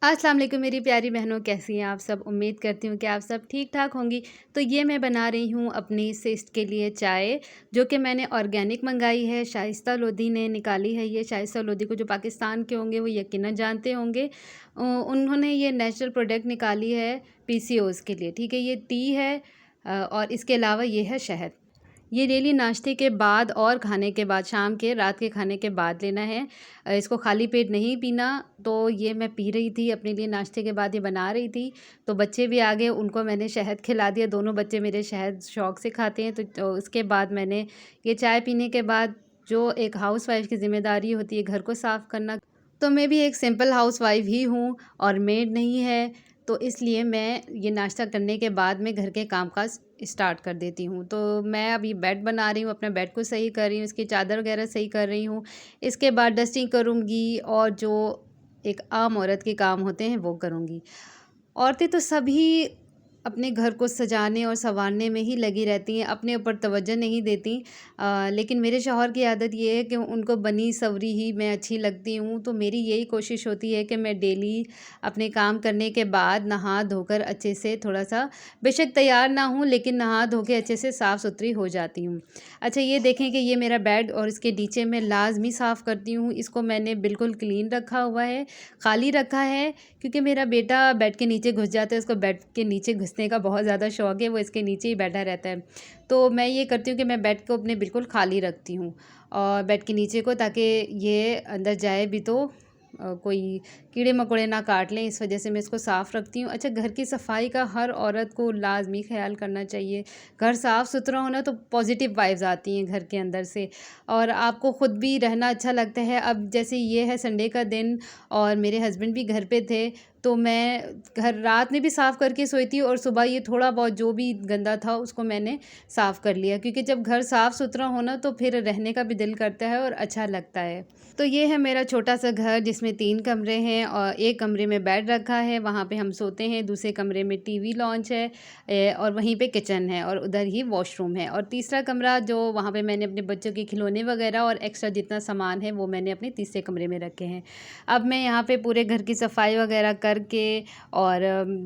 अस्सलाम वालेकुम मेरी प्यारी बहनों, कैसी हैं आप सब। उम्मीद करती हूँ कि आप सब ठीक ठाक होंगी। तो ये मैं बना रही हूँ अपनी सिस्ट के लिए चाय, जो कि मैंने ऑर्गेनिक मंगाई है। शाइस्ता लोधी ने निकाली है ये। शाइस्ता लोधी को जो पाकिस्तान के होंगे वो यकीनन जानते होंगे। उन्होंने ये नेचुरल प्रोडक्ट निकाली है पीसीओज़ के लिए। ठीक है, ये टी है और इसके अलावा ये है शहद। ये डेली नाश्ते के बाद और खाने के बाद, शाम के रात के खाने के बाद लेना है। इसको खाली पेट नहीं पीना। तो ये मैं पी रही थी अपने लिए, नाश्ते के बाद ये बना रही थी। तो बच्चे भी आ गए, उनको मैंने शहद खिला दिया। दोनों बच्चे मेरे शहद शौक़ से खाते हैं। तो उसके बाद मैंने ये चाय पीने के बाद, जो एक हाउसवाइफ़ की ज़िम्मेदारी होती है घर को साफ़ करना, तो मैं भी एक सिंपल हाउसवाइफ़ ही हूँ और मेड नहीं है। तो इसलिए मैं ये नाश्ता करने के बाद मैं घर के काम-काज स्टार्ट कर देती हूँ। तो मैं अभी बेड बना रही हूँ, अपने बेड को सही कर रही हूँ, इसकी चादर वगैरह सही कर रही हूँ। इसके बाद डस्टिंग करूँगी और जो एक आम औरत के काम होते हैं वो करूँगी। औरतें तो सभी अपने घर को सजाने और सँवारने में ही लगी रहती हैं, अपने ऊपर तवज्जो नहीं देती। लेकिन मेरे शौहर की आदत ये है कि उनको बनी-सवरी ही मैं अच्छी लगती हूँ। तो मेरी यही कोशिश होती है कि मैं डेली अपने काम करने के बाद नहा धोकर अच्छे से, थोड़ा-सा बेशक तैयार ना हूँ, लेकिन नहा धो के अच्छे से साफ़-सुथरी हो जाती हूँ। अच्छा, ये देखें कि ये मेरा बेड और इसके नीचे मैं लाज़मी साफ़ करती हूँ। इसको मैंने बिल्कुल क्लीन रखा हुआ है, खाली रखा है, क्योंकि मेरा बेटा बेड के नीचे घुस जाता है। उसको बेड के नीचे घुसने का बहुत ज़्यादा शौक़ है, वो इसके नीचे ही बैठा रहता है। तो मैं ये करती हूँ कि मैं बेड को अपने बिल्कुल खाली रखती हूँ और बेड के नीचे को, ताकि ये अंदर जाए भी तो कोई कीड़े-मकोड़े ना काट लें, इस वजह से मैं इसको साफ़ रखती हूँ। अच्छा, घर की सफाई का हर औरत को लाज़मी ख़्याल करना चाहिए। घर साफ़-सुथरा होना तो पॉज़िटिव वाइब्स आती हैं घर के अंदर से, और आपको ख़ुद भी रहना अच्छा लगता है। अब जैसे ये है संडे का दिन और मेरे हस्बैंड भी घर पे थे, तो मैं घर रात में भी साफ़ करके सोई थी और सुबह ये थोड़ा बहुत जो भी गंदा था उसको मैंने साफ़ कर लिया, क्योंकि जब घर साफ़-सुथरा हो ना तो फिर रहने का भी दिल करता है और अच्छा लगता है। तो ये है मेरा छोटा-सा घर, जिसमें 3 कमरे हैं और एक कमरे में बेड रखा है, वहाँ पे हम सोते हैं। दूसरे कमरे में टीवी लॉन्च है और वहीं पे किचन है और उधर ही वॉशरूम है। और तीसरा कमरा, जो वहाँ पे मैंने अपने बच्चों के खिलौने वगैरह और एक्स्ट्रा जितना सामान है वो मैंने अपने तीसरे कमरे में रखे हैं। अब मैं यहाँ पे पूरे घर की सफाई वगैरह करके और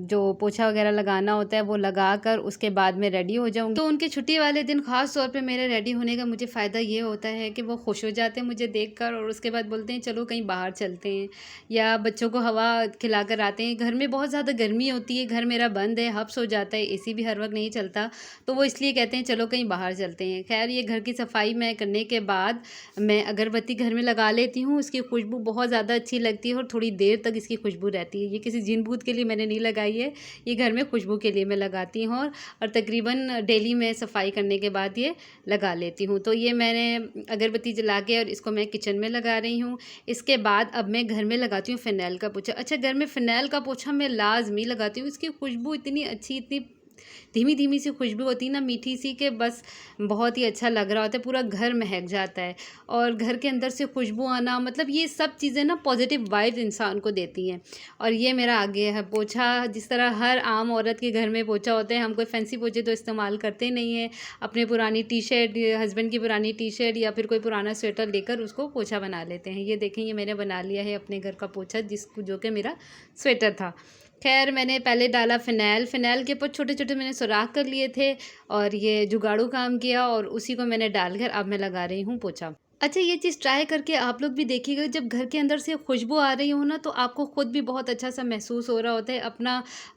जो पोछा वगैरह लगाना होता है वो लगाकर उसके बाद मैं रेडी हो जाऊँगी। तो उनकी छुट्टी वाले दिन ख़ास तौर पे मेरे रेडी होने का मुझे फ़ायदा ये होता है कि वो खुश हो जाते हैं मुझे देखकर, और उसके बाद बोलते हैं चलो कहीं बाहर चलते हैं, या बच्चों को हवा खिला कर आते हैं। घर में बहुत ज़्यादा गर्मी होती है, घर मेरा बंद है, हब्स हो जाता है, एसी भी हर वक्त नहीं चलता, तो वो इसलिए कहते हैं चलो कहीं बाहर चलते हैं। खैर, ये घर की सफाई मैं करने के बाद मैं अगरबत्ती घर में लगा लेती हूँ। उसकी खुशबू बहुत ज़्यादा अच्छी लगती है और थोड़ी देर तक इसकी खुशबू रहती है। ये किसी जिन भूत के लिए मैंने नहीं लगाई है, ये घर में खुशबू के लिए मैं लगाती हूँ, और तकरीबन डेली मैं सफाई करने के बाद ये लगा लेती हूँ। तो ये मैंने अगरबत्ती जला के और इसको मैं किचन में लगा रही हूँ। इसके बाद अब मैं घर में लगाती हूँ फ़िनाइल का पोछा। अच्छा, घर में फ़िनाइल का पोछा मैं लाज़मी लगाती हूँ। इसकी खुशबू इतनी अच्छी, इतनी धीमी-धीमी सी खुशबू होती है ना, मीठी सी, कि बस बहुत ही अच्छा लग रहा होता है, पूरा घर महक जाता है। और घर के अंदर से खुशबू आना, मतलब ये सब चीज़ें ना पॉज़िटिव वाइब्स इंसान को देती हैं। और ये मेरा आगे है पोछा। जिस तरह हर आम औरत के घर में पोछा होता है, हम कोई फैंसी पोछे तो इस्तेमाल करते नहीं हैं। अपनी पुरानी टी-शर्ट, हस्बैंड की पुरानी टी-शर्ट या फिर कोई पुराना स्वेटर लेकर उसको पोछा बना लेते हैं। ये देखें, ये मैंने बना लिया है अपने घर का पोछा, जो कि मेरा स्वेटर था। खैर, मैंने पहले डाला फ़िनाइल के ऊपर छोटे-छोटे मैंने सुराख कर लिए थे और ये जुगाड़ू काम किया, और उसी को मैंने डालकर अब मैं लगा रही हूँ पोछा। अच्छा, ये चीज़ ट्राई करके आप लोग भी देखिएगा, जब घर के अंदर से खुशबू आ रही हो ना तो आपको खुद भी बहुत अच्छा-सा महसूस हो रहा होता है।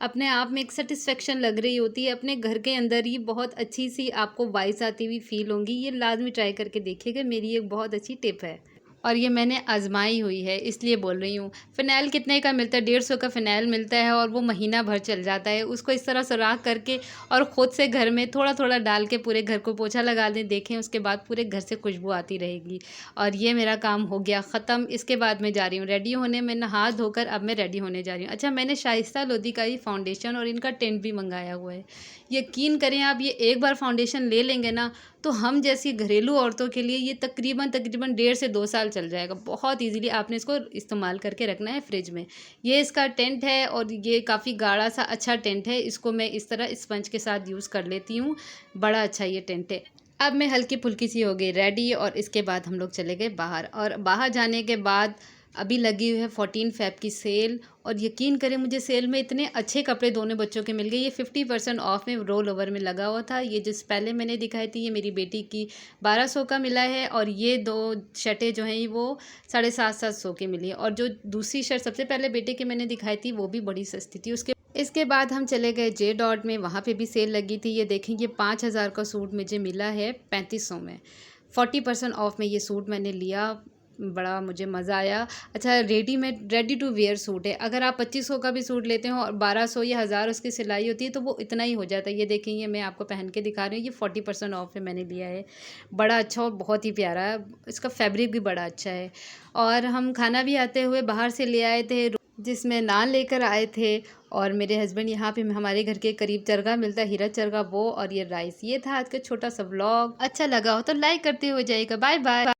अपने आप में एक सैटिस्फैक्शन लग रही होती है। अपने घर के अंदर ही बहुत अच्छी-सी आपको वाइब्स आती हुई फ़ील होंगी। ये लाज़मी ट्राई करके देखिएगा, मेरी एक बहुत अच्छी टिप है। और ये मैंने आज़माई हुई है, इसलिए बोल रही हूँ। फ़िनाइल कितने का मिलता है? 150 का फ़िनाइल मिलता है और वो महीना भर चल जाता है। उसको इस तरह सुराख करके और ख़ुद से घर में थोड़ा-थोड़ा डाल के पूरे घर को पोछा लगा दें, देखें उसके बाद पूरे घर से खुशबू आती रहेगी। और ये मेरा काम हो गया ख़त्म। इसके बाद मैं जा रही हूँ रेडी होने। मैं नहा धोकर अब मैं रेडी होने जा रही हूँ। अच्छा, मैंने शाइस्ता लोधी का ही फाउंडेशन और इनका टेंट भी मँगाया हुआ है। यकीन करें आप, ये एक बार फाउंडेशन ले लेंगे ना, तो हम जैसी घरेलू औरतों के लिए ये तकरीबन 1.5 से 2 साल चल जाएगा बहुत ईज़िली। आपने इसको इस्तेमाल करके रखना है फ्रिज में। ये इसका टेंट है और ये काफ़ी गाढ़ा सा अच्छा टेंट है। इसको मैं इस तरह स्पंज के साथ यूज़ कर लेती हूँ। बड़ा अच्छा ये टेंट है। अब मैं हल्की-फुल्की सी हो गई रेडी और इसके बाद हम लोग चले गए बाहर, और बाहर जाने के बाद अभी लगी हुई है 14 फ़ेब की सेल, और यकीन करें मुझे सेल में इतने अच्छे कपड़े दोनों बच्चों के मिल गए। ये 50% ऑफ में रोल ओवर में लगा हुआ था। ये जिस पहले मैंने दिखाई थी ये मेरी बेटी की 1200 का मिला है, और ये 2 शर्टें जो हैं वो 750 की मिली है। और जो दूसरी शर्ट सबसे पहले बेटे की मैंने दिखाई थी वो भी बड़ी सस्ती थी। उसके इसके बाद हम चले गए जे डॉट में, वहाँ पे भी सेल लगी थी। ये देखें, ये 5000 का सूट मुझे मिला है 3500 में। 40% ऑफ में ये सूट मैंने लिया, बड़ा मुझे मज़ा आया। अच्छा, readymade ready to wear suit है। अगर आप 2500 का भी सूट लेते हो और 1200 या 1000 उसकी सिलाई होती है तो वो इतना ही हो जाता है। ये देखें, ये मैं आपको पहन के दिखा रही हूँ, ये 40% ऑफ में मैंने लिया है। बड़ा अच्छा और बहुत ही प्यारा है, इसका फैब्रिक भी बड़ा अच्छा है। और हम खाना भी आते हुए बाहर से ले आए थे, जिसमें नान लेकर आए थे, और मेरे हस्बैंड यहाँ पे हमारे घर के करीब चरगा मिलता है, हीरा चरगा, वो, और ये राइस। ये था आज का छोटा सा व्लॉग। अच्छा लगा हो तो लाइक करते हुए जाइएगा। Bye bye.